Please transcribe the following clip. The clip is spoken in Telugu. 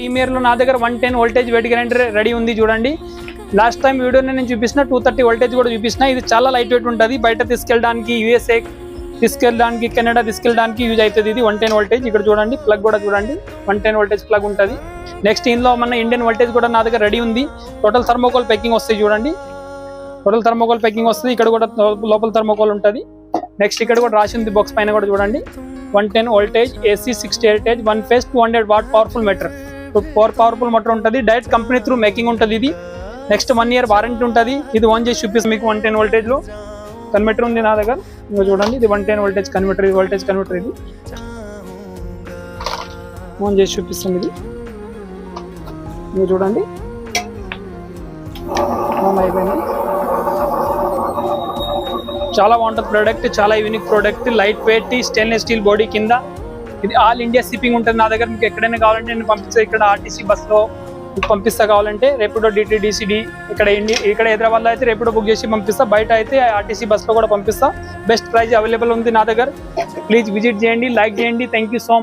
ప్రీమియర్లో నా దగ్గర 110 వోల్టేజ్ వెయిట్ గ్రైండర్ రెడీ ఉంది చూడండి. లాస్ట్ టైం వీడియో నేను చూపించిన 230 వోల్టేజ్ కూడా చూపించిన. ఇది చాలా లైట్ వెయిట్ ఉంటుంది, బయట తీసుకెళ్ళడానికి, యూఎస్ఏ తీసుకెళ్ళడానికి, కెనడా తీసుకెళ్ళడానికి యూజ్ అవుతుంది. ఇది 110 వోల్టేజ్. ఇక్కడ చూడండి ప్లగ్ కూడా చూడండి 110 వోల్టేజ్ ప్లగ్ ఉంటుంది. నెక్స్ట్ ఇందులో మన ఇండియన్ వోల్టేజ్ కూడా నా దగ్గర రెడీ ఉంది. టోటల్ థర్మోకోల్ ప్యాకింగ్ వస్తుంది చూడండి, టోటల్ థర్మోకోల్ ప్యాకింగ్ వస్తుంది. ఇక్కడ కూడా లోపల థర్మోకోల్ ఉంటుంది. నెక్స్ట్ ఇక్కడ కూడా రాసి ఉంది బాక్స్ పైన కూడా చూడండి 110 voltage AC 68 1 phase 200 watt powerful meter. Powerful motor ఉంటుంది. డైరెక్ట్ కంపెనీ త్రూ మేకింగ్ ఉంటుంది ఇది. నెక్స్ట్ 1 ఇయర్ వారంటీ ఉంటుంది. ఇది ఆన్ చేసి చూపిస్తుంది మీకు. 110 వోల్టేజ్లో కన్వర్టర్ ఉంది నా దగ్గర. ఇంకా చూడండి ఇది 110 వోల్టేజ్ కన్వర్టర్. ఇది వోల్టేజ్ కన్వర్టర్. ఇది ఆన్ చేసి చూపిస్తుంది. ఇది మీరు చూడండి ఆన్ అయిపోయింది. చాలా బాగుంటుంది ప్రోడక్ట్, చాలా unique product. Light weight stainless steel body కింద. ఇది ఆల్ ఇండియా షిప్పింగ్ ఉంటుంది నా దగ్గర. మీకు ఎక్కడైనా కావాలంటే నేను పంపిస్తాను. ఇక్కడ ఆర్టీసీ బస్లో పంపిస్తా కావాలంటే, రేపిడో DTDCD ఇక్కడ హైదరాబాద్లో అయితే రేపిడో బుక్ చేసి పంపిస్తా. బయట అయితే ఆర్టీసీ బస్లో కూడా పంపిస్తా. బెస్ట్ ప్రైస్ అవైలబుల్ ఉంది నా దగ్గర. ప్లీజ్ విజిట్ చేయండి, లైక్ చేయండి. Thank you so much.